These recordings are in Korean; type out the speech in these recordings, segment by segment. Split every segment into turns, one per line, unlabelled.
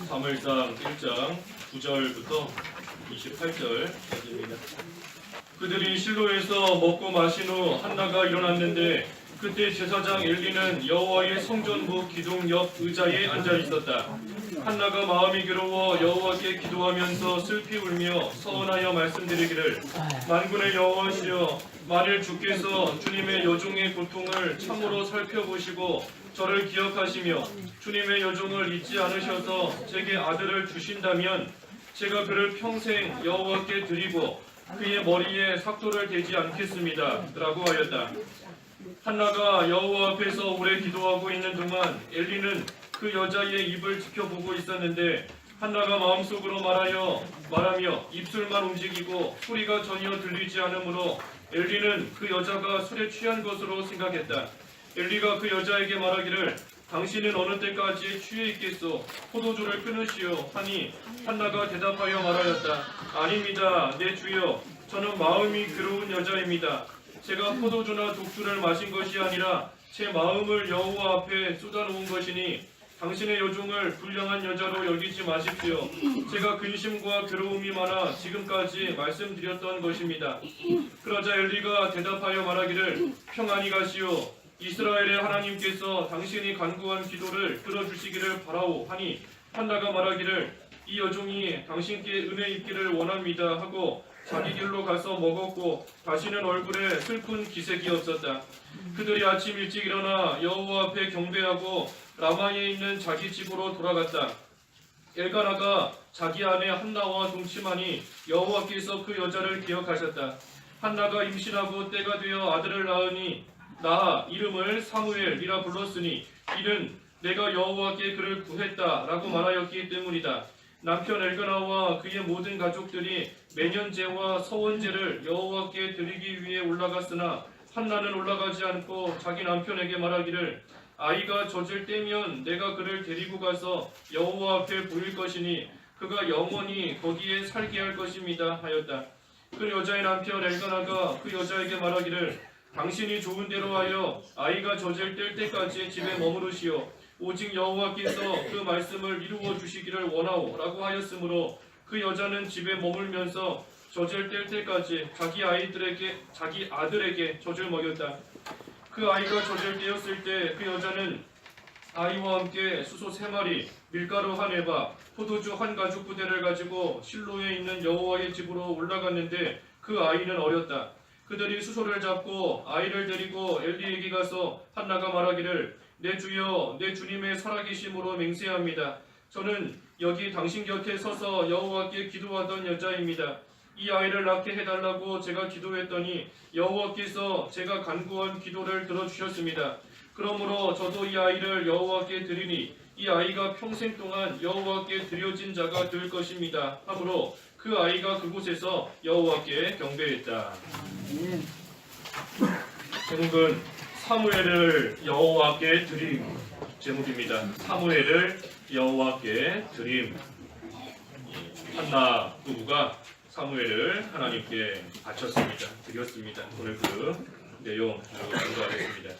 사무엘상 1장 9절부터 28절까지입니다. 그들이 실로에서 먹고 마신 후 한나가 일어났는데 그때 제사장 엘리는 여호와의 성전부 기둥 옆 의자에 앉아 있었다. 한나가 마음이 괴로워 여호와께 기도하면서 슬피 울며 서원하여 말씀드리기를 만군의 여호와시여 만일 주께서 주님의 여종의 고통을 참으로 살펴보시고 저를 기억하시며 주님의 여종을 잊지 않으셔서 제게 아들을 주신다면 제가 그를 평생 여호와께 드리고 그의 머리에 삭도를 대지 않겠습니다. 라고 하였다. 한나가 여호와 앞에서 오래 기도하고 있는 동안 엘리는 그 여자의 입을 지켜보고 있었는데 한나가 마음속으로 말하며 입술만 움직이고 소리가 전혀 들리지 않으므로 엘리는 그 여자가 술에 취한 것으로 생각했다. 엘리가 그 여자에게 말하기를 당신은 어느 때까지 취해 있겠소? 포도주를 끊으시오 하니 한나가 대답하여 말하였다. 아닙니다. 내 주여. 저는 마음이 괴로운 여자입니다. 제가 포도주나 독주를 마신 것이 아니라 제 마음을 여호와 앞에 쏟아놓은 것이니 당신의 여종을 불량한 여자로 여기지 마십시오. 제가 근심과 괴로움이 많아 지금까지 말씀드렸던 것입니다. 그러자 엘리가 대답하여 말하기를 평안히 가시오. 이스라엘의 하나님께서 당신이 간구한 기도를 들어주시기를 바라오 하니 한나가 말하기를 이 여종이 당신께 은혜 입기를 원합니다 하고 자기 길로 가서 먹었고 다시는 얼굴에 슬픈 기색이 없었다. 그들이 아침 일찍 일어나 여호와 앞에 경배하고 라마에 있는 자기 집으로 돌아갔다. 엘가나가 자기 아내 한나와 동침하니 여호와께서 그 여자를 기억하셨다. 한나가 임신하고 때가 되어 아들을 낳아 이름을 사무엘이라 불렀으니 이는 내가 여호와께 그를 구했다라고 말하였기 때문이다. 남편 엘가나와 그의 모든 가족들이 매년제와 서원제를 여호와께 드리기 위해 올라갔으나 한나는 올라가지 않고 자기 남편에게 말하기를 아이가 젖을 때면 내가 그를 데리고 가서 여호와 앞에 보일 것이니 그가 영원히 거기에 살게 할 것입니다 하였다. 그 여자의 남편 엘가나가 그 여자에게 말하기를 당신이 좋은 대로 하여 아이가 젖을 뗄 때까지 집에 머무르시오. 오직 여호와께서 그 말씀을 이루어 주시기를 원하오 라고 하였으므로 그 여자는 집에 머물면서 젖을 뗄 때까지 자기 아들에게 젖을 먹였다. 그 아이가 젖을 떼었을 때 그 여자는 아이와 함께 수소 3마리, 밀가루 1에바, 포도주 1가죽 부대를 가지고 실로에 있는 여호와의 집으로 올라갔는데 그 아이는 어렸다. 그들이 수소를 잡고 아이를 데리고 엘리에게 가서 한나가 말하기를 내 주여 내 주님의 살아계심으로 맹세합니다. 저는 여기 당신 곁에 서서 여호와께 기도하던 여자입니다. 이 아이를 낳게 해달라고 제가 기도했더니 여호와께서 제가 간구한 기도를 들어주셨습니다. 그러므로 저도 이 아이를 여호와께 드리니 이 아이가 평생 동안 여호와께 드려진 자가 될 것입니다. 하므로 그 아이가 그곳에서 여호와께 경배했다. 제목은 사무엘을 여호와께 드림 제목입니다. 사무엘을 여호와께 드림. 한나 부부가 사무엘을 하나님께 바쳤습니다. 드렸습니다. 오늘 그 내용 공부하겠습니다.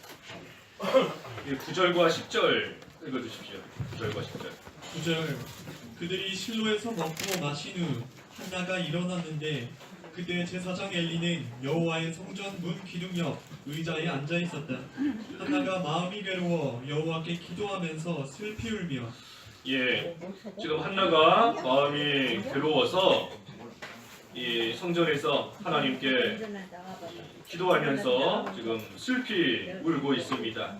9절과 10절 읽어주십시오. 9절과 10절.
9절. 그들이 실로에서 먹고 마신 후 한나가 일어났는데 그때 제사장 엘리는 여호와의 성전 문 기둥 옆 의자에 앉아 있었다. 한나가 마음이 괴로워 여호와께 기도하면서 슬피 울며
지금 한나가 마음이 괴로워서 이 성전에서 하나님께 기도하면서 지금 슬피 울고 있습니다.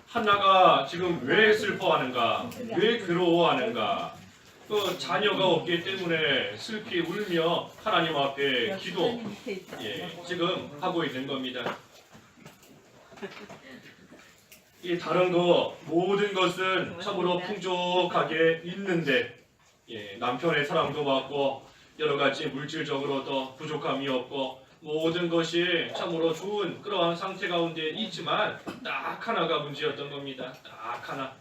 한나가 지금 왜 슬퍼하는가? 왜 괴로워하는가? 그 자녀가 없기 때문에 슬피 울며 하나님 앞에 기도 지금 하고 있는 겁니다. 이 다른 거 모든 것은 참으로 풍족하게 있는데 남편의 사랑도 받고 여러 가지 물질적으로도 부족함이 없고 모든 것이 참으로 좋은 그러한 상태 가운데 있지만 딱 하나가 문제였던 겁니다. 딱 하나.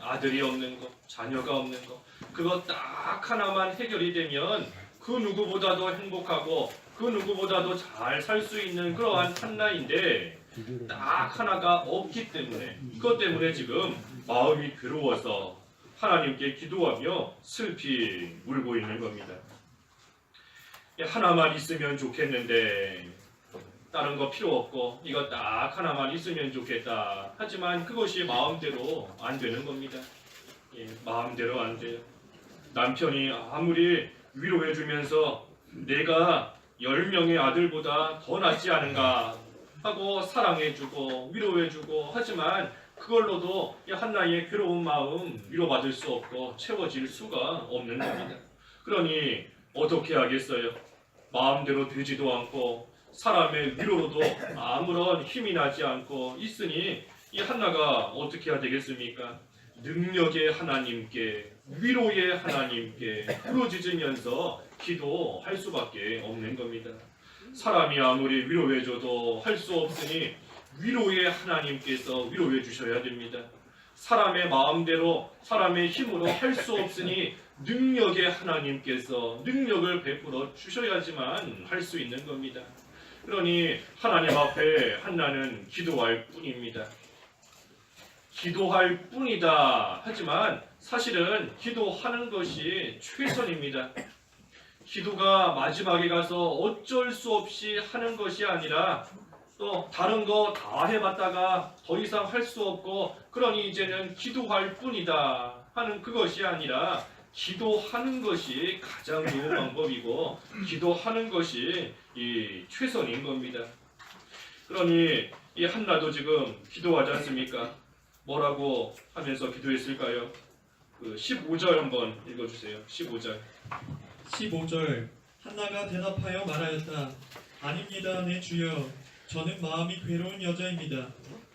아들이 없는 거, 자녀가 없는 거, 그거 딱 하나만 해결이 되면 그 누구보다도 행복하고 그 누구보다도 잘 살 수 있는 그러한 한나인데 딱 하나가 없기 때문에 그것 때문에 지금 마음이 괴로워서 하나님께 기도하며 슬피 울고 있는 겁니다. 하나만 있으면 좋겠는데 다른 거 필요 없고 이거 딱 하나만 있으면 좋겠다. 하지만 그것이 마음대로 안 되는 겁니다. 마음대로 안 돼요. 남편이 아무리 위로해주면서 내가 10명의 아들보다 더 낫지 않은가 하고 사랑해주고 위로해주고 하지만 그걸로도 이 한나의 괴로운 마음 위로받을 수 없고 채워질 수가 없는 겁니다. 그러니 어떻게 하겠어요? 마음대로 되지도 않고 사람의 위로로도 아무런 힘이 나지 않고 있으니 이 한나가 어떻게 해야 되겠습니까? 능력의 하나님께 위로의 하나님께 부르짖으면서 기도할 수밖에 없는 겁니다. 사람이 아무리 위로해줘도 할 수 없으니 위로의 하나님께서 위로해 주셔야 됩니다. 사람의 마음대로 사람의 힘으로 할 수 없으니 능력의 하나님께서 능력을 베풀어 주셔야지만 할 수 있는 겁니다. 그러니 하나님 앞에 한나는 기도할 뿐입니다. 기도할 뿐이다 하지만 사실은 기도하는 것이 최선입니다. 기도가 마지막에 가서 어쩔 수 없이 하는 것이 아니라 또 다른 거 다 해봤다가 더 이상 할 수 없고 그러니 이제는 기도할 뿐이다 하는 그것이 아니라 기도하는 것이 가장 좋은 방법이고 기도하는 것이 이 최선인 겁니다. 그러니 이 한나도 지금 기도하지 않습니까? 뭐라고 하면서 기도했을까요? 그 15절 한번 읽어주세요. 15절.
15절 한나가 대답하여 말하였다. 아닙니다, 내 주여. 저는 마음이 괴로운 여자입니다.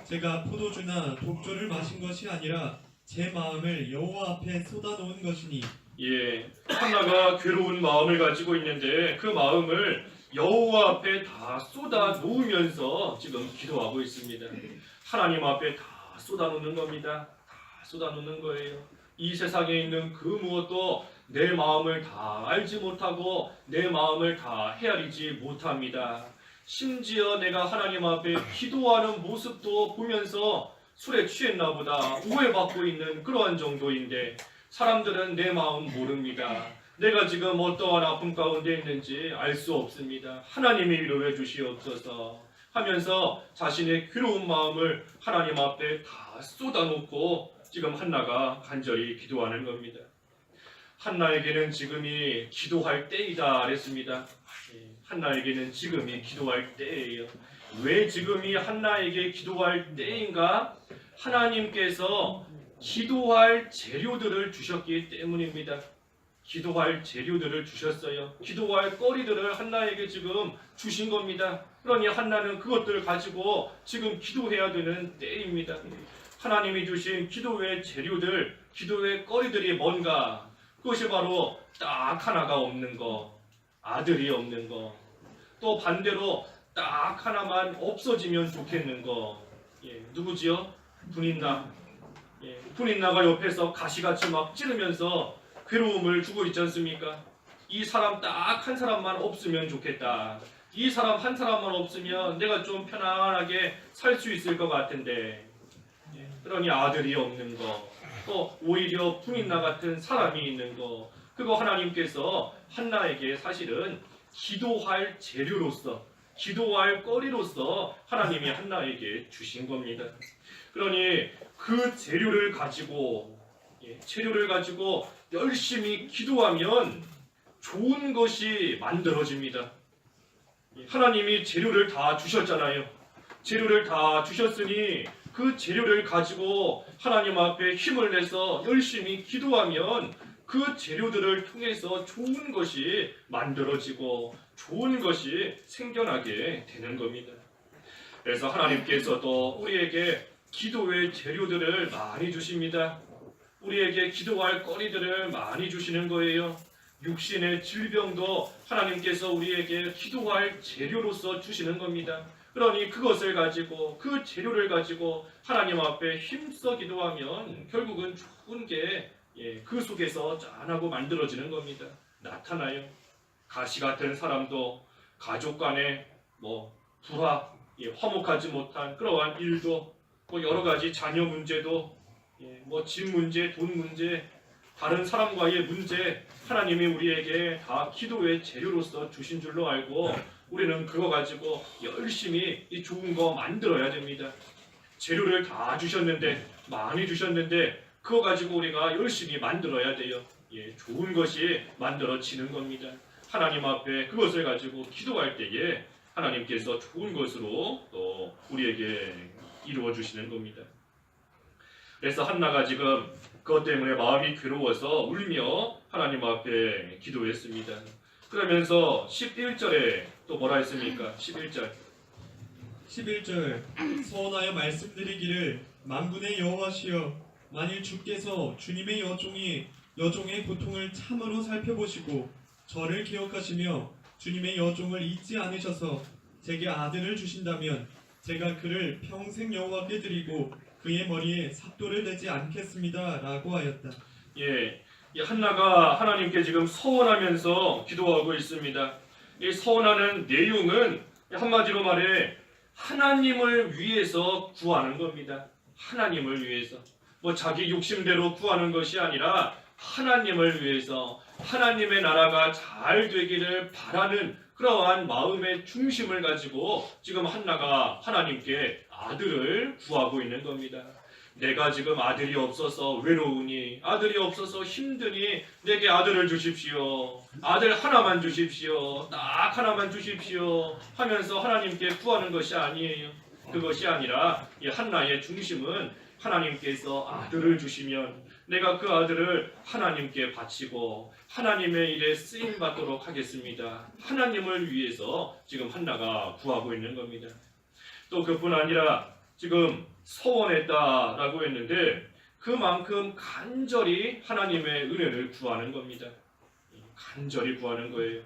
제가 포도주나 독주를 마신 것이 아니라 제 마음을 여호와 앞에 쏟아놓은 것이니.
한나가 괴로운 마음을 가지고 있는데 그 마음을 여호와 앞에 다 쏟아 놓으면서 지금 기도하고 있습니다. 하나님 앞에 다 쏟아 놓는 겁니다. 다 쏟아 놓는 거예요. 이 세상에 있는 그 무엇도 내 마음을 다 알지 못하고 내 마음을 다 헤아리지 못합니다. 심지어 내가 하나님 앞에 기도하는 모습도 보면서 술에 취했나 보다 오해받고 있는 그러한 정도인데 사람들은 내 마음 모릅니다. 내가 지금 어떠한 아픔 가운데 있는지 알 수 없습니다. 하나님이 위로해 주시옵소서 하면서 자신의 괴로운 마음을 하나님 앞에 다 쏟아놓고 지금 한나가 간절히 기도하는 겁니다. 한나에게는 지금이 기도할 때이다 그랬습니다. 한나에게는 지금이 기도할 때예요. 왜 지금이 한나에게 기도할 때인가? 하나님께서 기도할 재료들을 주셨기 때문입니다. 기도할 재료들을 주셨어요. 기도할 거리들을 한나에게 지금 주신 겁니다. 그러니 한나는 그것들을 가지고 지금 기도해야 되는 때입니다. 하나님이 주신 기도의 재료들, 기도의 거리들이 뭔가? 그것이 바로 딱 하나가 없는 거, 아들이 없는 거, 또 반대로 딱 하나만 없어지면 좋겠는 거. 누구지요? 분인나. 분인나가 옆에서 가시같이 막 찌르면서 괴로움을 주고 있지 않습니까? 이 사람 딱 한 사람만 없으면 좋겠다. 이 사람 한 사람만 없으면 내가 좀 편안하게 살 수 있을 것 같은데. 그러니 아들이 없는 거, 또 오히려 분인나 같은 사람이 있는 거, 그거 하나님께서 한나에게 사실은 기도할 재료로서, 기도할 거리로서 하나님이 한나에게 주신 겁니다. 그러니 그 재료를 가지고 열심히 기도하면 좋은 것이 만들어집니다. 하나님이 재료를 다 주셨잖아요. 재료를 다 주셨으니 그 재료를 가지고 하나님 앞에 힘을 내서 열심히 기도하면 그 재료들을 통해서 좋은 것이 만들어지고 좋은 것이 생겨나게 되는 겁니다. 그래서 하나님께서도 우리에게 기도의 재료들을 많이 주십니다. 우리에게 기도할 거리들을 많이 주시는 거예요. 육신의 질병도 하나님께서 우리에게 기도할 재료로서 주시는 겁니다. 그러니 그것을 가지고 그 재료를 가지고 하나님 앞에 힘써 기도하면 결국은 좋은 게 그 속에서 짠하고 만들어지는 겁니다. 나타나요. 가시 같은 사람도 가족 간에 불화, 화목하지 못한 그러한 일도 여러 가지 자녀 문제도 집 문제, 돈 문제 다른 사람과의 문제 하나님이 우리에게 다 기도의 재료로서 주신 줄로 알고 우리는 그거 가지고 열심히 이 좋은 거 만들어야 됩니다. 재료를 다 주셨는데 많이 주셨는데 그거 가지고 우리가 열심히 만들어야 돼요. 좋은 것이 만들어지는 겁니다. 하나님 앞에 그것을 가지고 기도할 때에 하나님께서 좋은 것으로 또 우리에게 이루어 주시는 겁니다. 그래서 한나가 지금 그것 때문에 마음이 괴로워서 울며 하나님 앞에 기도했습니다. 그러면서 11절에 또 뭐라 했습니까? 11절
11절 서원하여 말씀드리기를 만군의 여호와시여 만일 주께서 주님의 여종의 고통을 참으로 살펴보시고 저를 기억하시며 주님의 여종을 잊지 않으셔서 제게 아들을 주신다면 제가 그를 평생 여호와께 드리고 그의 머리에 삭도를 내지 않겠습니다 라고 하였다.
이 한나가 하나님께 지금 서원하면서 기도하고 있습니다. 이 서원하는 내용은 한마디로 말해 하나님을 위해서 구하는 겁니다. 하나님을 위해서. 자기 욕심대로 구하는 것이 아니라 하나님을 위해서 하나님의 나라가 잘 되기를 바라는 그러한 마음의 중심을 가지고 지금 한나가 하나님께 아들을 구하고 있는 겁니다. 내가 지금 아들이 없어서 외로우니 아들이 없어서 힘드니 내게 아들을 주십시오. 아들 하나만 주십시오. 딱 하나만 주십시오 하면서 하나님께 구하는 것이 아니에요. 그것이 아니라 이 한나의 중심은 하나님께서 아들을 주시면 내가 그 아들을 하나님께 바치고 하나님의 일에 쓰임 받도록 하겠습니다. 하나님을 위해서 지금 한나가 구하고 있는 겁니다. 또 그뿐 아니라 지금 서원했다라고 했는데 그만큼 간절히 하나님의 은혜를 구하는 겁니다. 간절히 구하는 거예요.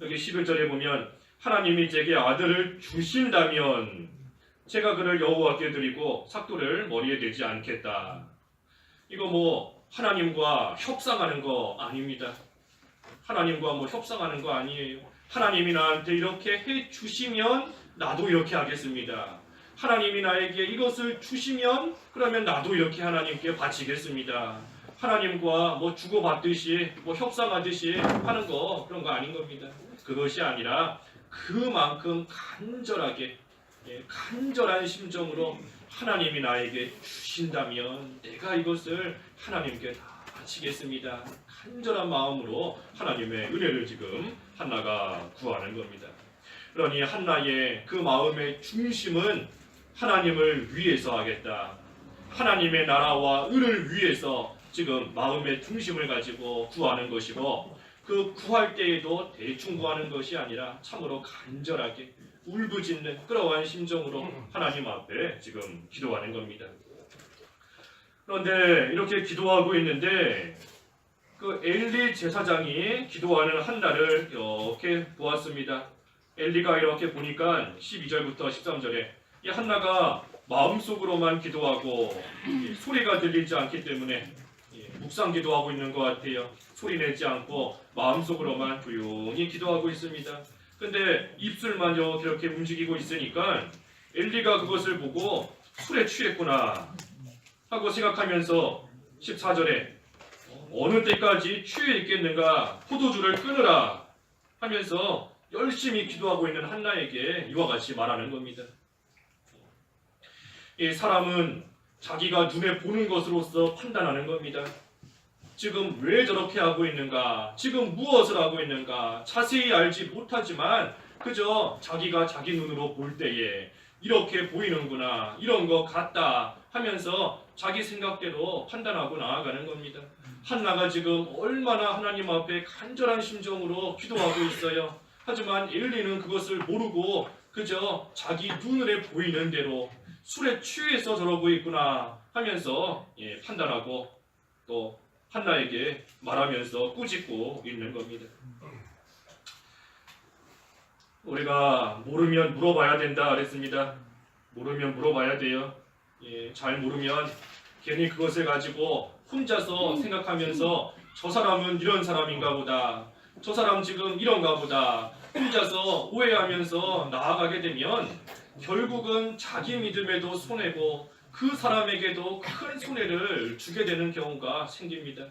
여기 11절에 보면 하나님이 제게 아들을 주신다면 제가 그를 여호와께 드리고 삭도를 머리에 대지 않겠다. 이거 하나님과 협상하는 거 아닙니다. 하나님과 협상하는 거 아니에요. 하나님이 나한테 이렇게 해 주시면 나도 이렇게 하겠습니다. 하나님이 나에게 이것을 주시면 그러면 나도 이렇게 하나님께 바치겠습니다. 하나님과 주고받듯이 협상하듯이 하는 거 그런 거 아닌 겁니다. 그것이 아니라 그만큼 간절하게 간절한 심정으로 하나님이 나에게 주신다면 내가 이것을 하나님께 다 바치겠습니다. 간절한 마음으로 하나님의 은혜를 지금 한나가 구하는 겁니다. 그러니 한나의 그 마음의 중심은 하나님을 위해서 하겠다. 하나님의 나라와 을을 위해서 지금 마음의 중심을 가지고 구하는 것이고 그 구할 때에도 대충 구하는 것이 아니라 참으로 간절하게 울부짖는 그러한 심정으로 하나님 앞에 지금 기도하는 겁니다. 그런데 이렇게 기도하고 있는데 그 엘리 제사장이 기도하는 한나를 이렇게 보았습니다. 엘리가 이렇게 보니까 12절부터 13절에 이 한나가 마음속으로만 기도하고 소리가 들리지 않기 때문에 묵상 기도하고 있는 것 같아요. 소리 내지 않고 마음속으로만 조용히 기도하고 있습니다. 근데 입술만 이렇게 움직이고 있으니까 엘리가 그것을 보고 술에 취했구나 하고 생각하면서 14절에 어느 때까지 취해 있겠는가 포도주를 끊으라 하면서 열심히 기도하고 있는 한나에게 이와 같이 말하는 겁니다. 이 사람은 자기가 눈에 보는 것으로서 판단하는 겁니다. 지금 왜 저렇게 하고 있는가, 지금 무엇을 하고 있는가 자세히 알지 못하지만 그저 자기가 자기 눈으로 볼 때에 이렇게 보이는구나, 이런 것 같다 하면서 자기 생각대로 판단하고 나아가는 겁니다. 한나가 지금 얼마나 하나님 앞에 간절한 심정으로 기도하고 있어요. 하지만 엘리는 그것을 모르고 그저 자기 눈에 보이는 대로 술에 취해서 저러고 있구나 하면서 판단하고 또 한나에게 말하면서 꾸짖고 있는 겁니다. 우리가 모르면 물어봐야 된다 그랬습니다. 모르면 물어봐야 돼요. 잘 모르면 괜히 그것을 가지고 혼자서 생각하면서 저 사람은 이런 사람인가 보다, 저 사람 지금 이런가 보다 혼자서 오해하면서 나아가게 되면 결국은 자기 믿음에도 손해고 그 사람에게도 큰 손해를 주게 되는 경우가 생깁니다.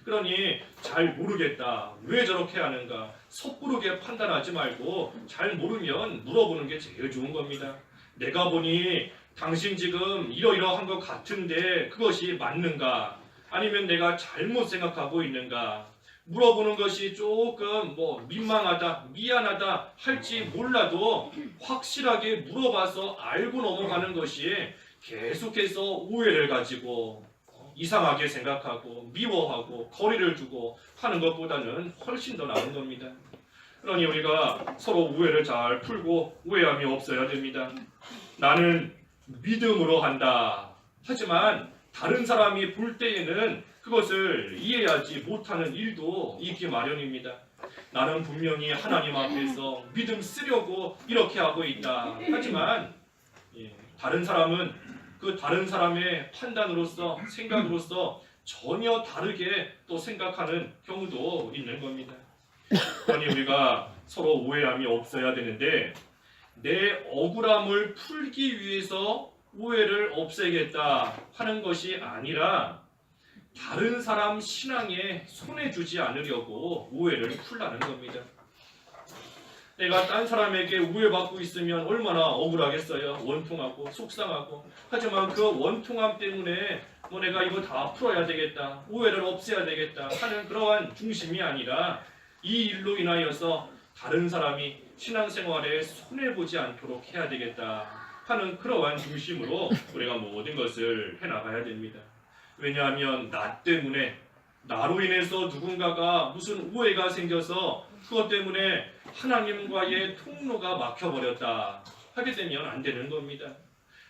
그러니 잘 모르겠다. 왜 저렇게 하는가? 섣부르게 판단하지 말고 잘 모르면 물어보는 게 제일 좋은 겁니다. 내가 보니 당신 지금 이러이러한 것 같은데 그것이 맞는가? 아니면 내가 잘못 생각하고 있는가? 물어보는 것이 조금 민망하다, 미안하다 할지 몰라도 확실하게 물어봐서 알고 넘어가는 것이 계속해서 오해를 가지고 이상하게 생각하고 미워하고 거리를 두고 하는 것보다는 훨씬 더 나은 겁니다. 그러니 우리가 서로 오해를 잘 풀고 오해함이 없어야 됩니다. 나는 믿음으로 한다. 하지만 다른 사람이 볼 때에는 그것을 이해하지 못하는 일도 있기 마련입니다. 나는 분명히 하나님 앞에서 믿음 쓰려고 이렇게 하고 있다. 하지만 다른 사람은 그 다른 사람의 판단으로서 생각으로서 전혀 다르게 또 생각하는 경우도 있는 겁니다. 그러니 우리가 서로 오해함이 없어야 되는데 내 억울함을 풀기 위해서 오해를 없애겠다 하는 것이 아니라 다른 사람 신앙에 손해주지 않으려고 오해를 풀라는 겁니다. 내가 딴 사람에게 오해받고 있으면 얼마나 억울하겠어요. 원통하고 속상하고. 하지만 그 원통함 때문에 내가 이거 다 풀어야 되겠다. 오해를 없애야 되겠다 하는 그러한 중심이 아니라 이 일로 인하여서 다른 사람이 신앙생활에 손해보지 않도록 해야 되겠다 하는 그러한 중심으로 우리가 모든 것을 해나가야 됩니다. 왜냐하면 나 때문에 나로 인해서 누군가가 무슨 오해가 생겨서 그것 때문에 하나님과의 통로가 막혀버렸다 하게 되면 안 되는 겁니다.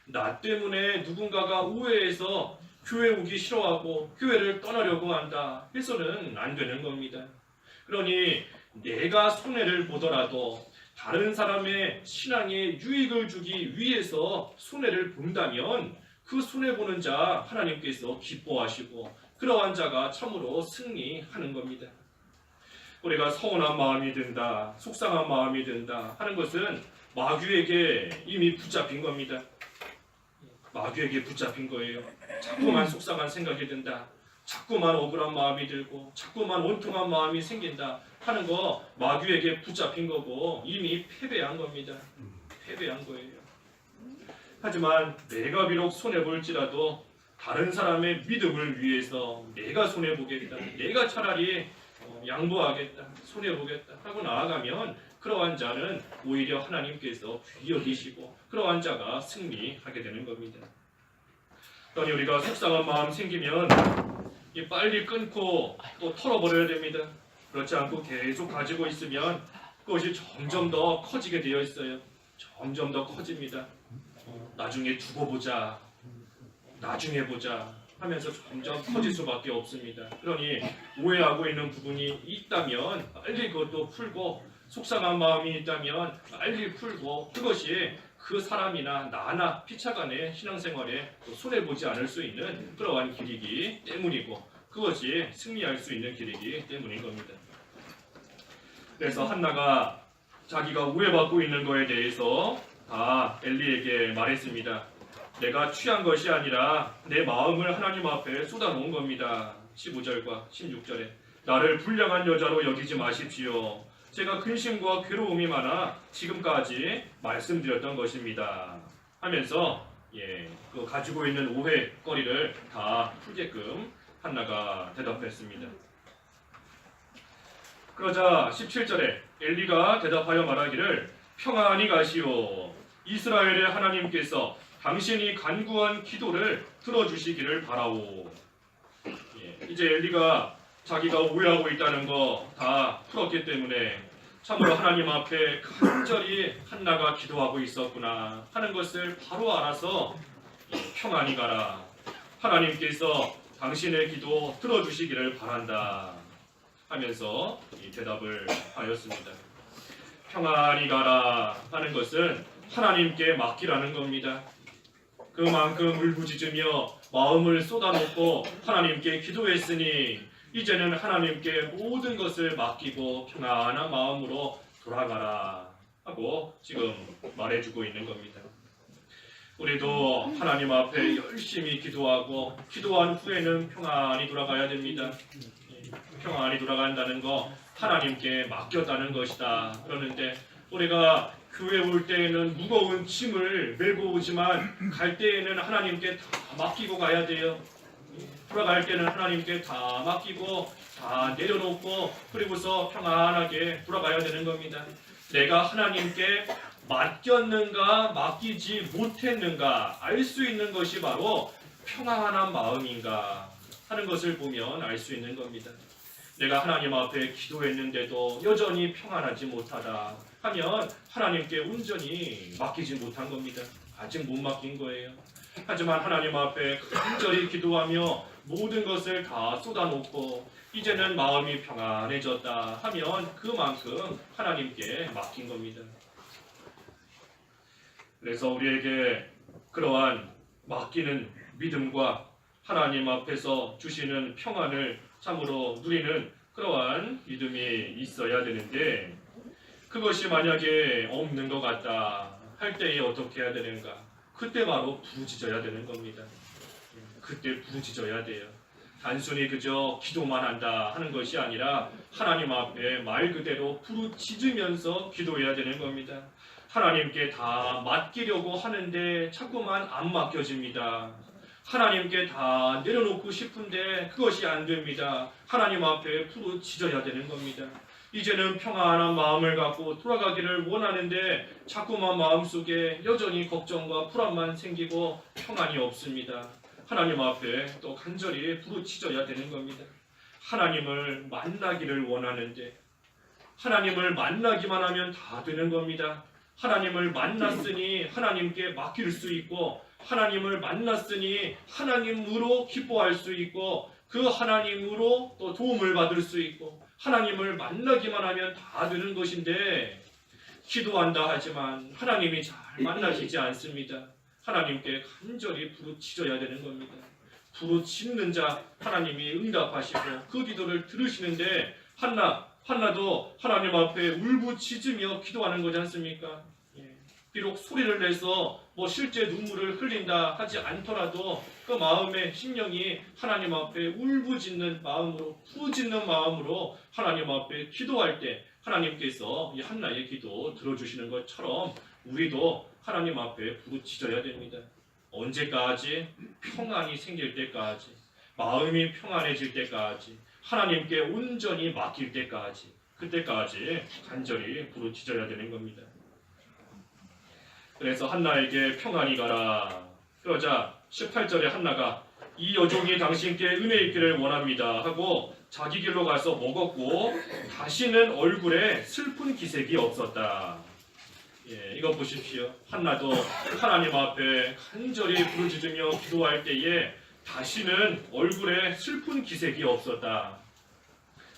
나 때문에 누군가가 오해해서 교회 오기 싫어하고 교회를 떠나려고 한다 해서는 안 되는 겁니다. 그러니 내가 손해를 보더라도 다른 사람의 신앙에 유익을 주기 위해서 손해를 본다면 그 손해보는 자 하나님께서 기뻐하시고 그러한 자가 참으로 승리하는 겁니다. 우리가 서운한 마음이 든다, 속상한 마음이 든다 하는 것은 마귀에게 이미 붙잡힌 겁니다. 마귀에게 붙잡힌 거예요. 자꾸만 속상한 생각이 든다, 자꾸만 억울한 마음이 들고 자꾸만 원통한 마음이 생긴다 하는 거 마귀에게 붙잡힌 거고 이미 패배한 겁니다. 패배한 거예요. 하지만 내가 비록 손해볼지라도 다른 사람의 믿음을 위해서 내가 손해보겠다, 내가 차라리 양보하겠다, 손해보겠다 하고 나아가면 그러한 자는 오히려 하나님께서 귀히 여기시고 그러한 자가 승리하게 되는 겁니다. 그러니 우리가 속상한 마음 생기면 빨리 끊고 또 털어버려야 됩니다. 그렇지 않고 계속 가지고 있으면 그것이 점점 더 커지게 되어 있어요. 점점 더 커집니다. 나중에 두고 보자, 나중에 보자 하면서 점점 커질 수밖에 없습니다. 그러니 오해하고 있는 부분이 있다면 빨리 그것도 풀고, 속상한 마음이 있다면 빨리 풀고, 그것이 그 사람이나 나나 피차간의 신앙생활에 손해보지 않을 수 있는 그러한 길이기 때문이고 그것이 승리할 수 있는 길이기 때문인 겁니다. 그래서 한나가 자기가 오해받고 있는 거에 대해서 다 엘리에게 말했습니다. 내가 취한 것이 아니라 내 마음을 하나님 앞에 쏟아놓은 겁니다. 15절과 16절에 나를 불량한 여자로 여기지 마십시오. 제가 근심과 괴로움이 많아 지금까지 말씀드렸던 것입니다. 하면서 그 가지고 있는 오해거리를 다 풀게끔 한나가 대답했습니다. 그러자 17절에 엘리가 대답하여 말하기를 평안히 가시오. 이스라엘의 하나님께서 당신이 간구한 기도를 들어주시기를 바라오. 이제 엘리가 자기가 오해하고 있다는 거 다 풀었기 때문에 참으로 하나님 앞에 간절히 한나가 기도하고 있었구나 하는 것을 바로 알아서 평안히 가라. 하나님께서 당신의 기도 들어주시기를 바란다 하면서 이 대답을 하였습니다. 평안히 가라 하는 것은 하나님께 맡기라는 겁니다. 그만큼 울부짖으며 마음을 쏟아놓고 하나님께 기도했으니 이제는 하나님께 모든 것을 맡기고 평안한 마음으로 돌아가라 하고 지금 말해주고 있는 겁니다. 우리도 하나님 앞에 열심히 기도하고 기도한 후에는 평안히 돌아가야 됩니다. 평안이 돌아간다는 거 하나님께 맡겼다는 것이다. 그러는데 우리가 교회 올 때에는 무거운 짐을 메고 오지만 갈 때에는 하나님께 다 맡기고 가야 돼요. 돌아갈 때는 하나님께 다 맡기고 다 내려놓고 그리고서 평안하게 돌아가야 되는 겁니다. 내가 하나님께 맡겼는가 맡기지 못했는가 알 수 있는 것이 바로 평안한 마음인가 하는 것을 보면 알 수 있는 겁니다. 내가 하나님 앞에 기도했는데도 여전히 평안하지 못하다 하면 하나님께 온전히 맡기지 못한 겁니다. 아직 못 맡긴 거예요. 하지만 하나님 앞에 간절히 기도하며 모든 것을 다 쏟아놓고 이제는 마음이 평안해졌다 하면 그만큼 하나님께 맡긴 겁니다. 그래서 우리에게 그러한 맡기는 믿음과 하나님 앞에서 주시는 평안을 참으로 누리는 그러한 믿음이 있어야 되는데 그것이 만약에 없는 것 같다 할 때에 어떻게 해야 되는가? 그때 바로 부르짖어야 되는 겁니다. 그때 부르짖어야 돼요. 단순히 그저 기도만 한다 하는 것이 아니라 하나님 앞에 말 그대로 부르짖으면서 기도해야 되는 겁니다. 하나님께 다 맡기려고 하는데 자꾸만 안 맡겨집니다. 하나님께 다 내려놓고 싶은데 그것이 안 됩니다. 하나님 앞에 부르짖어야 되는 겁니다. 이제는 평안한 마음을 갖고 돌아가기를 원하는데 자꾸만 마음속에 여전히 걱정과 불안만 생기고 평안이 없습니다. 하나님 앞에 또 간절히 부르짖어야 되는 겁니다. 하나님을 만나기를 원하는데 하나님을 만나기만 하면 다 되는 겁니다. 하나님을 만났으니 하나님께 맡길 수 있고 하나님을 만났으니 하나님으로 기뻐할 수 있고 그 하나님으로 또 도움을 받을 수 있고 하나님을 만나기만 하면 다 되는 것인데 기도한다 하지만 하나님이 잘 만나시지 않습니다. 하나님께 간절히 부르짖어야 되는 겁니다. 부르짖는 자 하나님이 응답하시고 그 기도를 들으시는데 한나도 하나님 앞에 울부짖으며 기도하는 거지 않습니까? 비록 소리를 내서 실제 눈물을 흘린다 하지 않더라도 그 마음의 심령이 하나님 앞에 울부짖는 마음으로 부짖는 마음으로 하나님 앞에 기도할 때 하나님께서 이 한나의 기도 들어주시는 것처럼 우리도 하나님 앞에 부르짖어야 됩니다. 언제까지? 평안이 생길 때까지, 마음이 평안해질 때까지, 하나님께 온전히 맡길 때까지, 그때까지 간절히 부르짖어야 되는 겁니다. 그래서 한나에게 평안이 가라. 그러자 18절에 한나가 이 여종이 당신께 은혜 있기를 원합니다 하고 자기 길로 가서 먹었고 다시는 얼굴에 슬픈 기색이 없었다. 이거 보십시오. 한나도 하나님 앞에 간절히 부르짖으며 기도할 때에 다시는 얼굴에 슬픈 기색이 없었다.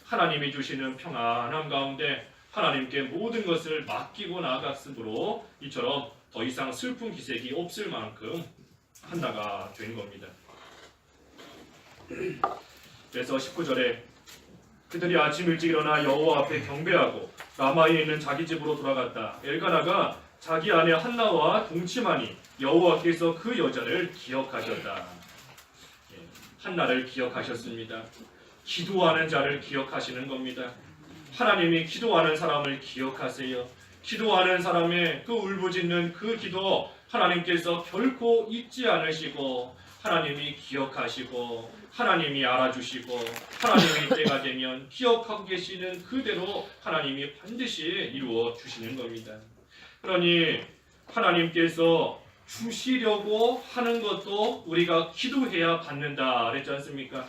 하나님이 주시는 평안함 가운데 하나님께 모든 것을 맡기고 나아갔으므로 이처럼 더 이상 슬픈 기색이 없을 만큼 한나가 된 겁니다. 그래서 19절에 그들이 아침 일찍 일어나 여호와 앞에 경배하고 라마에 있는 자기 집으로 돌아갔다. 엘가나가 자기 아내 한나와 동침하니 여호와께서 그 여자를 기억하셨다. 한나를 기억하셨습니다. 기도하는 자를 기억하시는 겁니다. 하나님이 기도하는 사람을 기억하세요. 기도하는 사람의 그 울부짖는 그 기도 하나님께서 결코 잊지 않으시고 하나님이 기억하시고 하나님이 알아주시고 하나님이 때가 되면 기억하고 계시는 그대로 하나님이 반드시 이루어 주시는 겁니다. 그러니 하나님께서 주시려고 하는 것도 우리가 기도해야 받는다 그랬지 않습니까?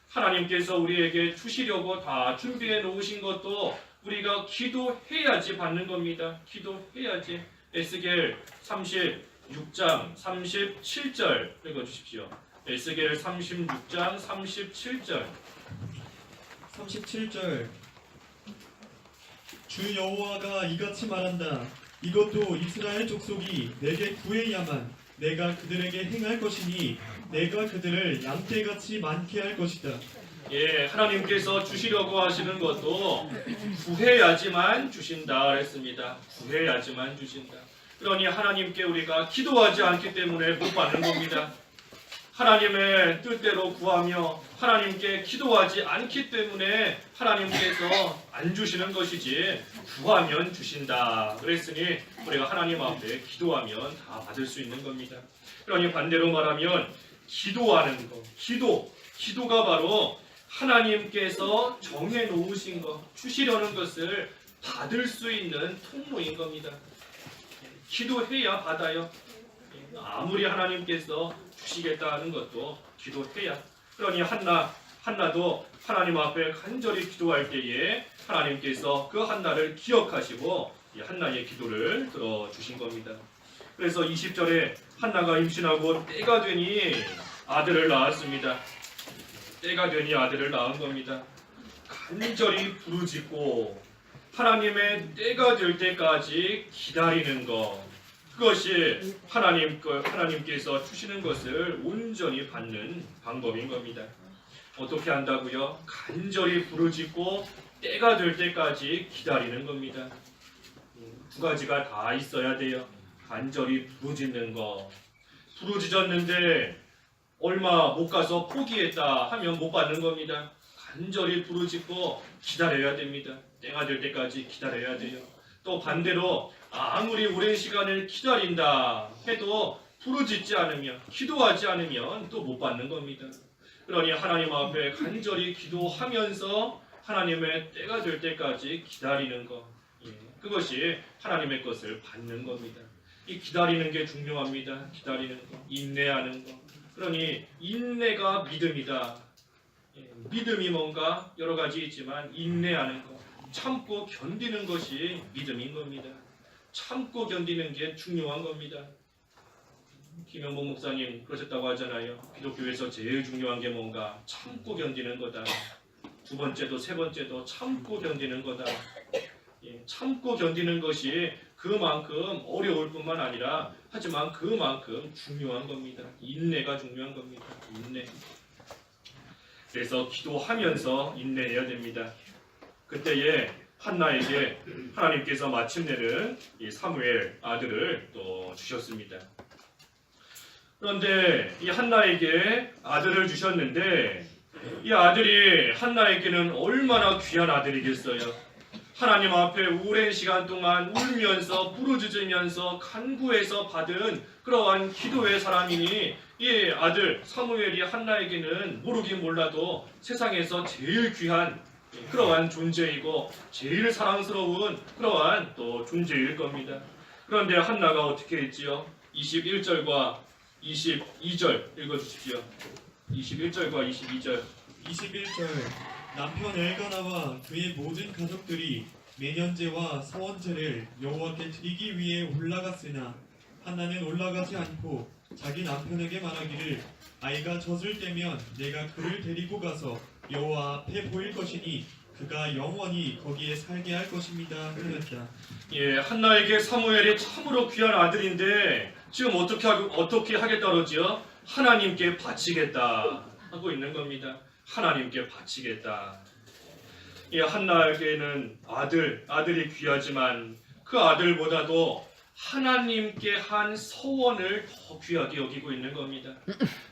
하나님께서 우리에게 주시려고 다 준비해 놓으신 것도 우리가 기도해야지 받는 겁니다. 기도해야지. 에스겔 36장 37절 읽어주십시오. 에스겔 36장 37절
37절 주 여호와가 이같이 말한다. 이것도 이스라엘 족속이 내게 구해야만 내가 그들에게 행할 것이니 내가 그들을 양떼같이 많게 할 것이다.
하나님께서 주시려고 하시는 것도 구해야지만 주신다 했습니다. 구해야지만 주신다. 그러니 하나님께 우리가 기도하지 않기 때문에 못 받는 겁니다. 하나님의 뜻대로 구하며 하나님께 기도하지 않기 때문에 하나님께서 안 주시는 것이지 구하면 주신다 그랬으니 우리가 하나님 앞에 기도하면 다 받을 수 있는 겁니다. 그러니 반대로 말하면 기도하는 것, 기도가 바로 하나님께서 정해놓으신 것, 주시려는 것을 받을 수 있는 통로인 겁니다. 기도해야 받아요. 아무리 하나님께서 주시겠다는 것도 기도해야. 그러니 한나도 하나님 앞에 간절히 기도할 때에 하나님께서 그 한나를 기억하시고 이 한나의 기도를 들어주신 겁니다. 그래서 20절에 한나가 임신하고 때가 되니 아들을 낳았습니다. 때가 되니 아들을 낳은 겁니다. 간절히 부르짖고 하나님의 때가 될 때까지 기다리는 것, 그것이 하나님께서 주시는 것을 온전히 받는 방법인 겁니다. 어떻게 한다고요? 간절히 부르짖고 때가 될 때까지 기다리는 겁니다. 두 가지가 다 있어야 돼요. 간절히 부르짖는 것. 부르짖었는데 얼마 못 가서 포기했다 하면 못 받는 겁니다. 간절히 부르짖고 기다려야 됩니다. 때가 될 때까지 기다려야 돼요. 또 반대로 아무리 오랜 시간을 기다린다 해도 부르짖지 않으면, 기도하지 않으면 또 못 받는 겁니다. 그러니 하나님 앞에 간절히 기도하면서 하나님의 때가 될 때까지 기다리는 것, 그것이 하나님의 것을 받는 겁니다. 이 기다리는 게 중요합니다. 기다리는 것, 인내하는 것. 그러니 인내가 믿음이다. 믿음이 뭔가 여러 가지 있지만 인내하는 것, 참고 견디는 것이 믿음인 겁니다. 참고 견디는 게 중요한 겁니다. 김영복 목사님 그러셨다고 하잖아요. 기독교에서 제일 중요한 게 뭔가? 참고 견디는 거다. 두 번째도 세 번째도 참고 견디는 거다. 참고 견디는 것이 그만큼 어려울 뿐만 아니라 하지만 그만큼 중요한 겁니다. 인내가 중요한 겁니다. 인내. 그래서 기도하면서 인내해야 됩니다. 그때에 한나에게 하나님께서 마침내는 이 사무엘 아들을 또 주셨습니다. 그런데 이 한나에게 아들을 주셨는데 이 아들이 한나에게는 얼마나 귀한 아들이겠어요. 하나님 앞에 오랜 시간 동안 울면서 부르짖으면서 간구해서 받은 그러한 기도의 사람이니 이 아들 사무엘이 한나에게는 모르긴 몰라도 세상에서 제일 귀한 그러한 존재이고 제일 사랑스러운 그러한 또 존재일 겁니다. 그런데 한나가 어떻게 했지요? 21절과 22절 읽어주십시오. 21절과 22절.
21절 남편 엘가나와 그의 모든 가족들이 매년제와 서원제를 여호와께 드리기 위해 올라갔으나 한나는 올라가지 않고 자기 남편에게 말하기를 아이가 젖을 때면 내가 그를 데리고 가서 여호와 앞에 보일 것이니 그가 영원히 거기에 살게 할 것입니다 하였다.
한나에게 사무엘이 참으로 귀한 아들인데 지금 어떻게 하겠다 그러지요? 하나님께 바치겠다 하고 있는 겁니다. 하나님께 바치겠다. 한나에게는 아들이 귀하지만 그 아들보다도 하나님께 한 서원을 더 귀하게 여기고 있는 겁니다.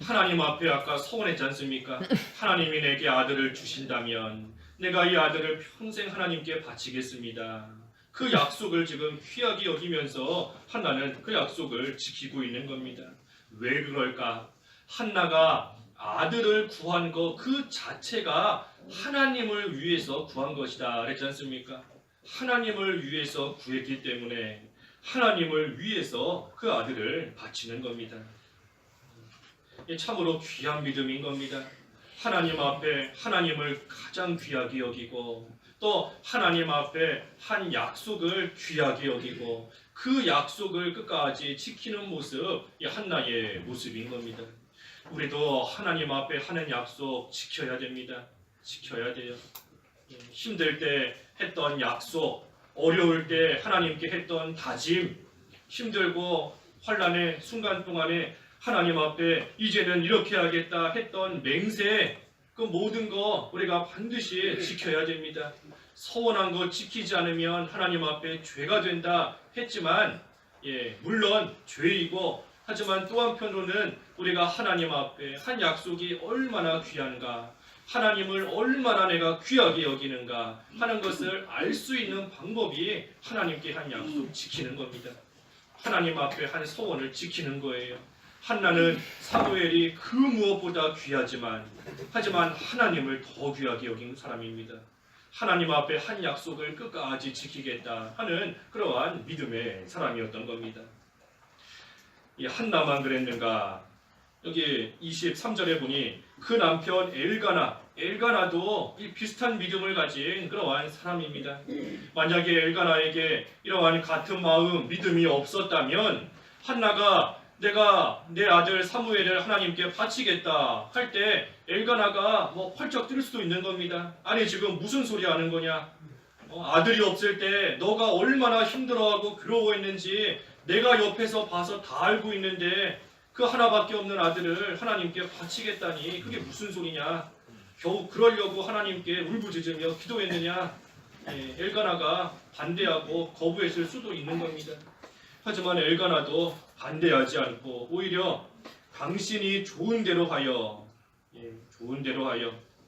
하나님 앞에 아까 서원했지 않습니까? 하나님이 내게 아들을 주신다면 내가 이 아들을 평생 하나님께 바치겠습니다. 그 약속을 지금 귀하게 여기면서 한나는 그 약속을 지키고 있는 겁니다. 왜 그럴까? 한나가 아들을 구한 것 그 자체가 하나님을 위해서 구한 것이다 그랬지 않습니까? 하나님을 위해서 구했기 때문에 하나님을 위해서 그 아들을 바치는 겁니다. 참으로 귀한 믿음인 겁니다. 하나님 앞에 하나님을 가장 귀하게 여기고 또 하나님 앞에 한 약속을 귀하게 여기고 그 약속을 끝까지 지키는 모습, 이 한나의 모습인 겁니다. 우리도 하나님 앞에 하는 약속 지켜야 됩니다. 지켜야 돼요. 힘들 때 했던 약속, 어려울 때 하나님께 했던 다짐, 힘들고 환난의 순간 동안에 하나님 앞에 이제는 이렇게 하겠다 했던 맹세, 그 모든 거 우리가 반드시 지켜야 됩니다. 서원한 거 지키지 않으면 하나님 앞에 죄가 된다 했지만 물론 죄이고 하지만 또 한편으로는 우리가 하나님 앞에 한 약속이 얼마나 귀한가, 하나님을 얼마나 내가 귀하게 여기는가 하는 것을 알 수 있는 방법이 하나님께 한 약속 지키는 겁니다. 하나님 앞에 한 서원을 지키는 거예요. 한나는 사무엘이 그 무엇보다 귀하지만 하지만 하나님을 더 귀하게 여긴 사람입니다. 하나님 앞에 한 약속을 끝까지 지키겠다 하는 그러한 믿음의 사람이었던 겁니다. 이 한나만 그랬는가? 여기 23절에 보니 그 남편 엘가나도 이 비슷한 믿음을 가진 그러한 사람입니다. 만약에 엘가나에게 이러한 같은 마음, 믿음이 없었다면 한나가 내가 내 아들 사무엘을 하나님께 바치겠다 할 때 엘가나가 활짝 뛸 수도 있는 겁니다. 아니 지금 무슨 소리 하는 거냐? 아들이 없을 때 너가 얼마나 힘들어하고 괴로워했는지 내가 옆에서 봐서 다 알고 있는데 그 하나밖에 없는 아들을 하나님께 바치겠다니 그게 무슨 소리냐? 겨우 그러려고 하나님께 울부짖으며 기도했느냐? 엘가나가 반대하고 거부했을 수도 있는 겁니다. 하지만 엘가나도 반대하지 않고 오히려 당신이 좋은 대로 하여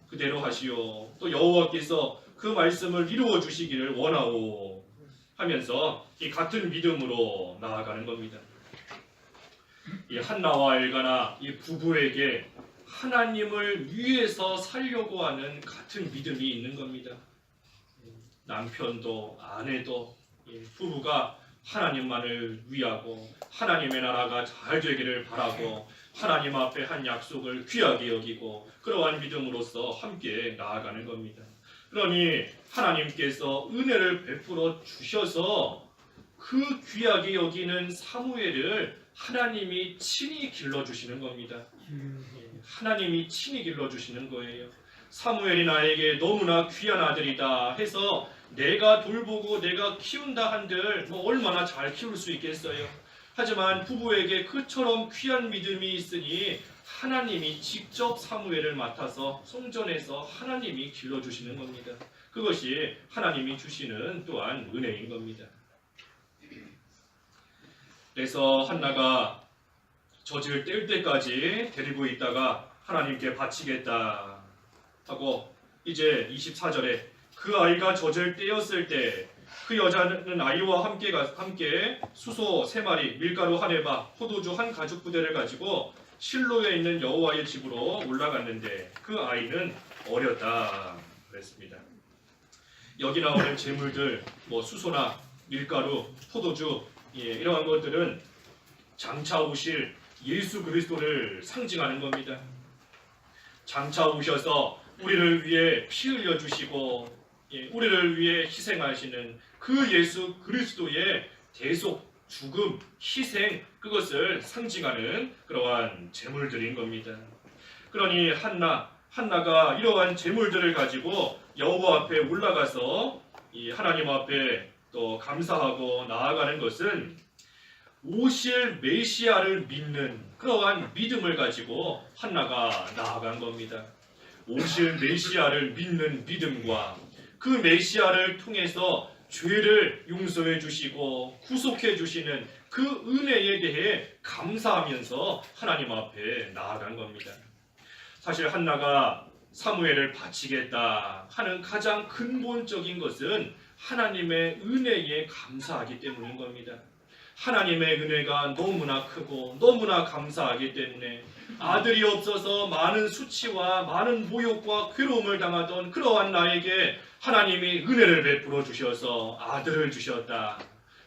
그대로 하시오. 또 여호와께서 그 말씀을 이루어 주시기를 원하오 하면서 이 같은 믿음으로 나아가는 겁니다. 이 한나와 엘가나 이 부부에게 하나님을 위해서 살려고 하는 같은 믿음이 있는 겁니다. 남편도 아내도 부부가 하나님만을 위하고 하나님의 나라가 잘 되기를 바라고 하나님 앞에 한 약속을 귀하게 여기고 그러한 믿음으로써 함께 나아가는 겁니다. 그러니 하나님께서 은혜를 베풀어 주셔서 그 귀하게 여기는 사무엘을 하나님이 친히 길러주시는 겁니다. 하나님이 친히 길러주시는 거예요. 사무엘이 나에게 너무나 귀한 아들이다 해서 내가 돌보고 내가 키운다 한들 얼마나 잘 키울 수 있겠어요. 하지만 부부에게 그처럼 귀한 믿음이 있으니 하나님이 직접 사무엘을 맡아서 성전에서 하나님이 길러주시는 겁니다. 그것이 하나님이 주시는 또한 은혜인 겁니다. 그래서 한나가 젖을 뗄 때까지 데리고 있다가 하나님께 바치겠다 하고 이제 24절에 그 아이가 젖을 떼었을 때 그 여자는 아이와 함께 수소 3마리, 밀가루 1에바, 포도주 1가죽부대를 가지고 실로에 있는 여호와의 집으로 올라갔는데 그 아이는 어렸다 그랬습니다. 여기 나오는 제물들 수소나 밀가루, 포도주 이러한 것들은 장차 오실 예수 그리스도를 상징하는 겁니다. 장차 오셔서 우리를 위해 피 흘려 주시고 우리를 위해 희생하시는 그 예수 그리스도의 대속, 죽음, 희생 그것을 상징하는 그러한 제물들인 겁니다. 그러니 한나가 이러한 제물들을 가지고 여호와 앞에 올라가서 이 하나님 앞에 또 감사하고 나아가는 것은 오실 메시아를 믿는 그러한 믿음을 가지고 한나가 나아간 겁니다. 오실 메시아를 믿는 믿음과 그 메시아를 통해서 죄를 용서해 주시고 구속해 주시는 그 은혜에 대해 감사하면서 하나님 앞에 나아간 겁니다. 사실 한나가 사무엘을 바치겠다 하는 가장 근본적인 것은 하나님의 은혜에 감사하기 때문인 겁니다. 하나님의 은혜가 너무나 크고 너무나 감사하기 때문에 아들이 없어서 많은 수치와 많은 모욕과 괴로움을 당하던 그러한 나에게 하나님이 은혜를 베풀어 주셔서 아들을 주셨다.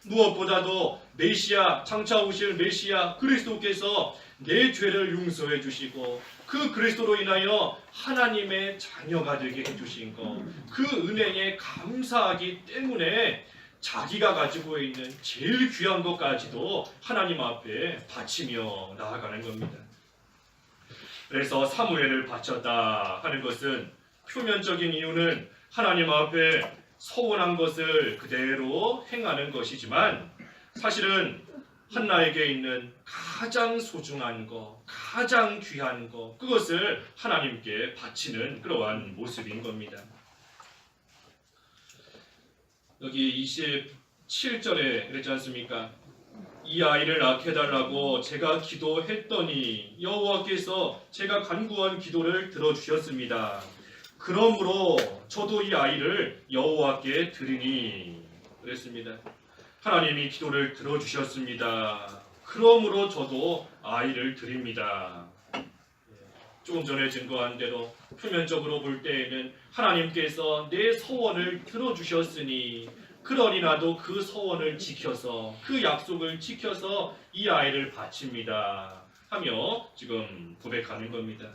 무엇보다도 메시아, 장차 오실 메시아 그리스도께서 내 죄를 용서해 주시고 그 그리스도로 인하여 하나님의 자녀가 되게 해주신 것, 그 은혜에 감사하기 때문에 자기가 가지고 있는 제일 귀한 것까지도 하나님 앞에 바치며 나아가는 겁니다. 그래서 사무엘을 바쳤다 하는 것은 표면적인 이유는 하나님 앞에 서원한 것을 그대로 행하는 것이지만 사실은 한나에게 있는 가장 소중한 것, 가장 귀한 것, 그것을 하나님께 바치는 그러한 모습인 겁니다. 여기 27절에 그랬지 않습니까? 이 아이를 낳게 해달라고 제가 기도했더니 여호와께서 제가 간구한 기도를 들어주셨습니다. 그러므로 저도 이 아이를 여호와께 드리니 그랬습니다. 하나님이 기도를 들어주셨습니다. 그러므로 저도 아이를 드립니다. 조금 전에 증거한 대로 표면적으로 볼 때에는 하나님께서 내 서원을 들어주셨으니 그러니 나도 그 서원을 지켜서 그 약속을 지켜서 이 아이를 바칩니다 하며 지금 고백하는 겁니다.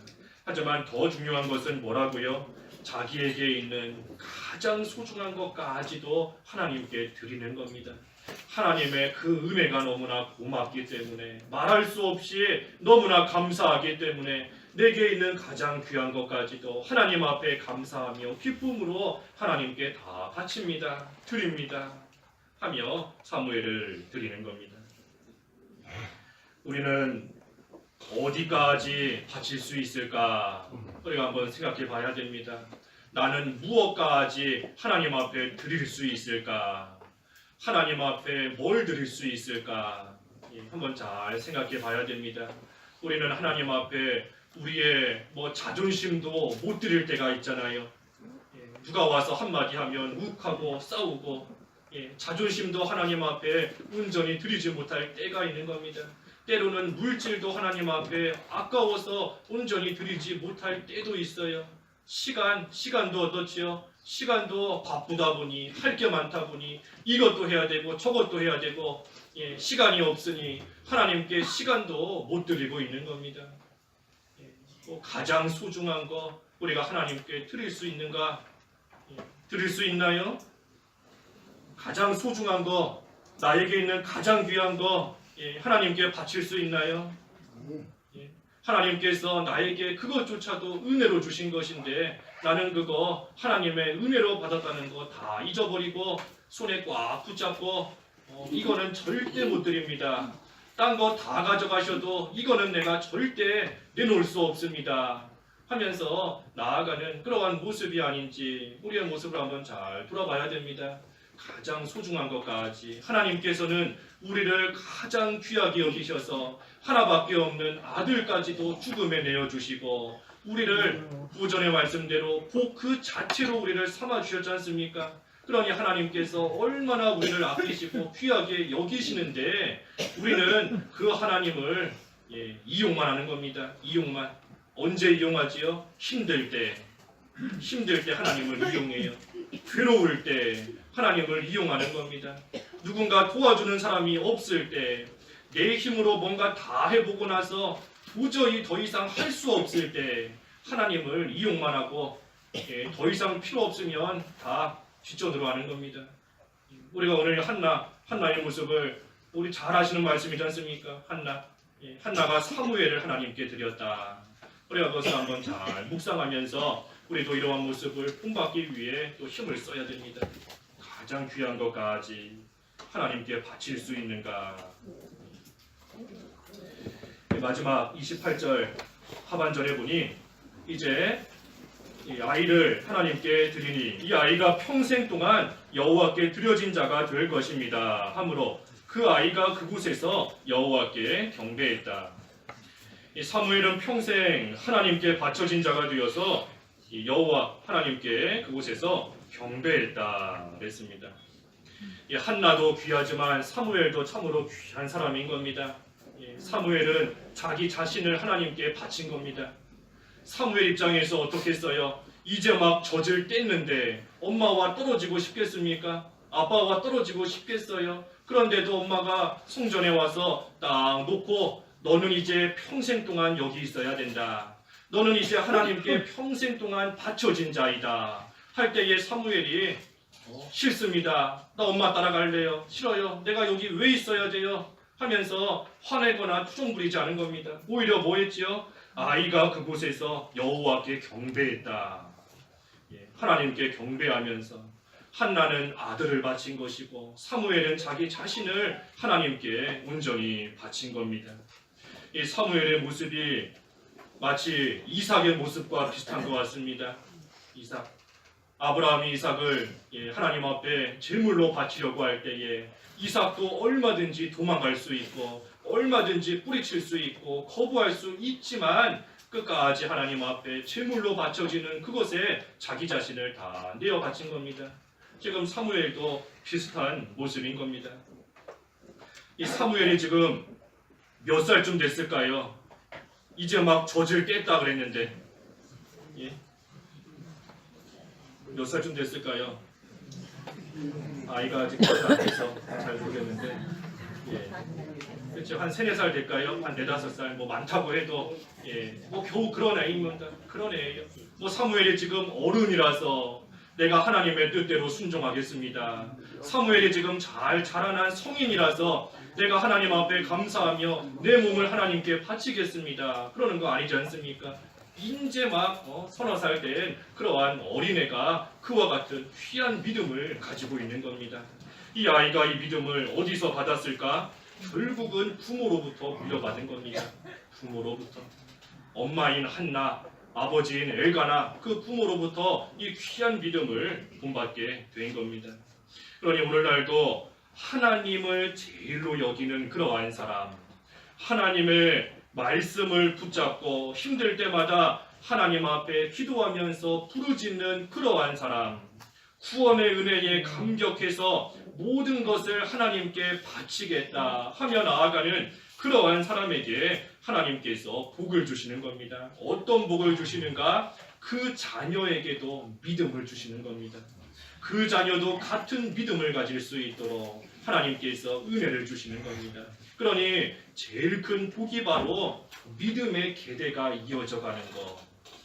하지만 더 중요한 것은 뭐라고요? 자기에게 있는 가장 소중한 것까지도 하나님께 드리는 겁니다. 하나님의 그 은혜가 너무나 고맙기 때문에 말할 수 없이 너무나 감사하기 때문에 내게 있는 가장 귀한 것까지도 하나님 앞에 감사하며 기쁨으로 하나님께 다 바칩니다. 드립니다. 하며 사무엘을 드리는 겁니다. 우리는 어디까지 바칠 수 있을까? 우리가 한번 생각해 봐야 됩니다. 나는 무엇까지 하나님 앞에 드릴 수 있을까? 하나님 앞에 뭘 드릴 수 있을까? 한번 잘 생각해 봐야 됩니다. 우리는 하나님 앞에 우리의 자존심도 못 드릴 때가 있잖아요. 누가 와서 한마디 하면 욱하고 싸우고 자존심도 하나님 앞에 온전히 드리지 못할 때가 있는 겁니다. 때로는 물질도 하나님 앞에 아까워서 온전히 드리지 못할 때도 있어요. 시간도 어떻지요? 시간도 바쁘다 보니 할 게 많다 보니 이것도 해야 되고 저것도 해야 되고 시간이 없으니 하나님께 시간도 못 드리고 있는 겁니다. 가장 소중한 거 우리가 하나님께 드릴 수 있는가? 드릴 수 있나요? 가장 소중한 거, 나에게 있는 가장 귀한 거 하나님께 바칠 수 있나요? 하나님께서 나에게 그것조차도 은혜로 주신 것인데 나는 그거 하나님의 은혜로 받았다는 거 다 잊어버리고 손에 꽉 붙잡고 이거는 절대 못 드립니다. 딴 거 다 가져가셔도 이거는 내가 절대 내놓을 수 없습니다 하면서 나아가는 그러한 모습이 아닌지 우리의 모습을 한번 잘 돌아봐야 됩니다. 가장 소중한 것까지 하나님께서는 우리를 가장 귀하게 여기셔서 하나밖에 없는 아들까지도 죽음에 내어주시고 우리를 오전의 말씀대로 복 그 자체로 우리를 삼아주셨지 않습니까? 그러니 하나님께서 얼마나 우리를 아끼시고 귀하게 여기시는데 우리는 그 하나님을 이용만 하는 겁니다. 이용만. 언제 이용하지요? 힘들 때 하나님을 이용해요. 괴로울 때 하나님을 이용하는 겁니다. 누군가 도와주는 사람이 없을 때 내 힘으로 뭔가 다 해보고 나서 도저히 더 이상 할 수 없을 때 하나님을 이용만 하고 더 이상 필요 없으면 다 뒷전으로 하는 겁니다. 우리가 오늘 한나의 모습을 우리 잘 아시는 말씀이지 않습니까? 한나가 사무엘을 하나님께 드렸다. 우리가 그것을 한번 잘 묵상하면서 우리도 이러한 모습을 본받기 위해 또 힘을 써야 됩니다. 가장 귀한 것까지 하나님께 바칠 수 있는가? 마지막 28절 하반절에 보니 이제 이 아이를 하나님께 드리니 이 아이가 평생 동안 여호와께 드려진 자가 될 것입니다 하므로 그 아이가 그곳에서 여호와께 경배했다. 이 사무엘은 평생 하나님께 바쳐진 자가 되어서 이 여호와 하나님께 그곳에서 경배했다 그랬습니다. 이 한나도 귀하지만 사무엘도 참으로 귀한 사람인 겁니다. 사무엘은 자기 자신을 하나님께 바친 겁니다. 사무엘 입장에서 어떻겠어요? 이제 막 젖을 뗐는데 엄마와 떨어지고 싶겠습니까? 아빠와 떨어지고 싶겠어요? 그런데도 엄마가 성전에 와서 딱 놓고 너는 이제 평생 동안 여기 있어야 된다. 너는 이제 하나님께 평생 동안 바쳐진 자이다. 할 때에 사무엘이 싫습니다. 나 엄마 따라갈래요. 싫어요. 내가 여기 왜 있어야 돼요? 하면서 화내거나 투정 부리지 않은 겁니다. 오히려 뭐 했지요? 아이가 그곳에서 여호와께 경배했다. 하나님께 경배하면서 한나는 아들을 바친 것이고 사무엘은 자기 자신을 하나님께 온전히 바친 겁니다. 이 사무엘의 모습이 마치 이삭의 모습과 비슷한 것 같습니다. 이삭. 아브라함이 이삭을 하나님 앞에 제물로 바치려고 할 때에 이삭도 얼마든지 도망갈 수 있고 얼마든지 뿌리칠 수 있고 거부할 수 있지만 끝까지 하나님 앞에 제물로 바쳐지는 그것에 자기 자신을 다 내어 바친 겁니다. 지금 사무엘도 비슷한 모습인 겁니다. 이 사무엘이 지금 몇 살쯤 됐을까요? 이제 막 젖을 깼다 그랬는데 몇 살쯤 됐을까요? 아이가 아직 안 돼서 잘 모르겠는데 그렇죠. 한 3, 4살 될까요? 한 4, 5살 뭐 많다고 해도 뭐 겨우 그런 애입니다. 그런 애예요. 뭐 사무엘이 지금 어른이라서 내가 하나님의 뜻대로 순종하겠습니다. 사무엘이 지금 잘 자라난 성인이라서 내가 하나님 앞에 감사하며 내 몸을 하나님께 바치겠습니다. 그러는 거 아니지 않습니까? 인제 막 서너 살 된 그러한 어린애가 그와 같은 귀한 믿음을 가지고 있는 겁니다. 이 아이가 이 믿음을 어디서 받았을까? 결국은 부모로부터 물려받은 겁니다. 부모로부터. 엄마인 한나, 아버지인 엘가나 그 부모로부터 이 귀한 믿음을 본받게 된 겁니다. 그러니 오늘날도 하나님을 제일로 여기는 그러한 사람, 하나님의 말씀을 붙잡고 힘들 때마다 하나님 앞에 기도하면서 부르짖는 그러한 사람, 구원의 은혜에 감격해서 모든 것을 하나님께 바치겠다 하며 나아가는 그러한 사람에게 하나님께서 복을 주시는 겁니다. 어떤 복을 주시는가? 그 자녀에게도 믿음을 주시는 겁니다. 그 자녀도 같은 믿음을 가질 수 있도록 하나님께서 은혜를 주시는 겁니다. 그러니 제일 큰 복이 바로 믿음의 계대가 이어져 가는 것.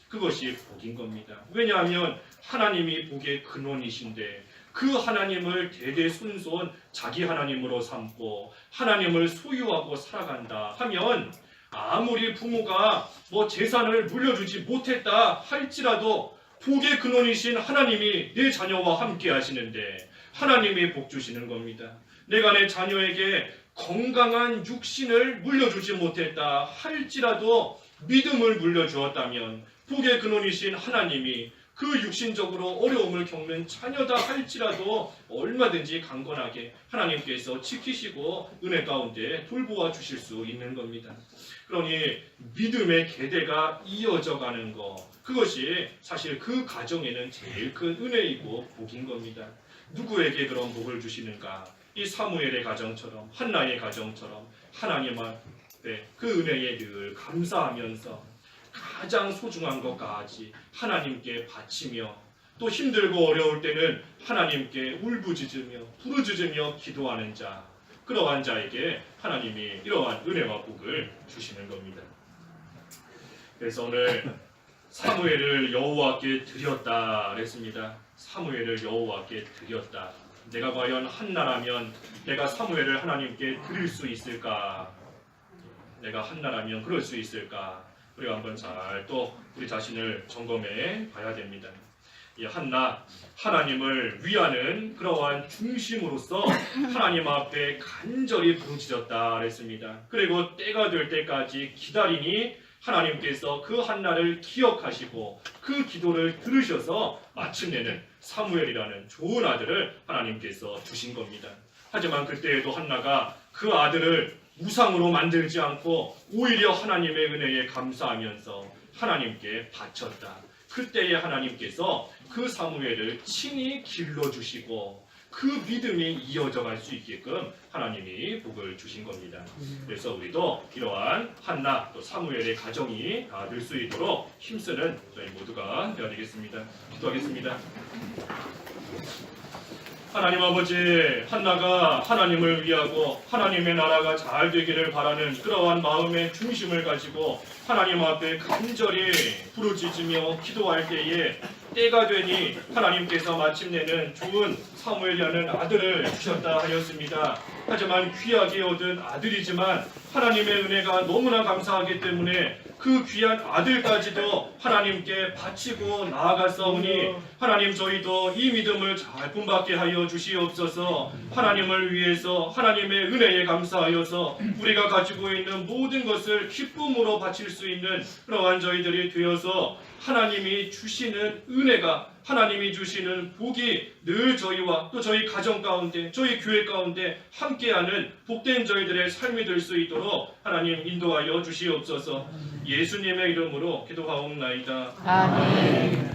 그것이 복인 겁니다. 왜냐하면 하나님이 복의 근원이신데 그 하나님을 대대손손 자기 하나님으로 삼고 하나님을 소유하고 살아간다 하면 아무리 부모가 뭐 재산을 물려주지 못했다 할지라도 복의 근원이신 하나님이 내 자녀와 함께 하시는데 하나님이 복 주시는 겁니다. 내가 내 자녀에게 건강한 육신을 물려주지 못했다 할지라도 믿음을 물려주었다면 복의 근원이신 하나님이 그 육신적으로 어려움을 겪는 자녀다 할지라도 얼마든지 강건하게 하나님께서 지키시고 은혜 가운데 돌보아 주실 수 있는 겁니다. 그러니 믿음의 계대가 이어져 가는 것, 그것이 사실 그 가정에는 제일 큰 은혜이고 복인 겁니다. 누구에게 그런 복을 주시는가? 이 사무엘의 가정처럼, 한나의 가정처럼 하나님 앞에 그 은혜에 늘 감사하면서 가장 소중한 것까지 하나님께 바치며 또 힘들고 어려울 때는 하나님께 울부짖으며 부르짖으며 기도하는 자, 그러한 자에게 하나님이 이러한 은혜와 복을 주시는 겁니다. 그래서 오늘 사무엘을 여호와께 드렸다 그랬습니다. 사무엘을 여호와께 드렸다. 내가 과연 한나라면 내가 사무엘을 하나님께 드릴 수 있을까? 내가 한나라면 그럴 수 있을까? 우리가 한번 잘 또 우리 자신을 점검해 봐야 됩니다. 이 한나, 하나님을 위하는 그러한 중심으로서 하나님 앞에 간절히 부르짖었다 그랬습니다. 그리고 때가 될 때까지 기다리니 하나님께서 그 한나를 기억하시고 그 기도를 들으셔서 마침내는 사무엘이라는 좋은 아들을 하나님께서 주신 겁니다. 하지만 그때에도 한나가 그 아들을 우상으로 만들지 않고 오히려 하나님의 은혜에 감사하면서 하나님께 바쳤다. 그때에 하나님께서 그 사무엘을 친히 길러주시고 그 믿음이 이어져 갈 수 있게끔 하나님이 복을 주신 겁니다. 그래서 우리도 이러한 한나 또 사무엘의 가정이 다 될 수 있도록 힘쓰는 저희 모두가 되어야 되겠습니다. 기도하겠습니다. 하나님 아버지, 한나가 하나님을 위하고 하나님의 나라가 잘 되기를 바라는 그러한 마음의 중심을 가지고 하나님 앞에 간절히 부르짖으며 기도할 때에 때가 되니 하나님께서 마침내는 좋은 사무엘이라는 아들을 주셨다 하였습니다. 하지만 귀하게 얻은 아들이지만 하나님의 은혜가 너무나 감사하기 때문에 그 귀한 아들까지도 하나님께 바치고 나아갔사오니 하나님 저희도 이 믿음을 잘 본받게 하여 주시옵소서. 하나님을 위해서 하나님의 은혜에 감사하여서 우리가 가지고 있는 모든 것을 기쁨으로 바칠 수 있는 그러한 저희들이 되어서 하나님이 주시는 은혜가, 하나님이 주시는 복이 늘 저희와 또 저희 가정 가운데, 저희 교회 가운데 함께하는 복된 저희들의 삶이 될 수 있도록 하나님 인도하여 주시옵소서. 예수님의 이름으로 기도하옵나이다.
아멘.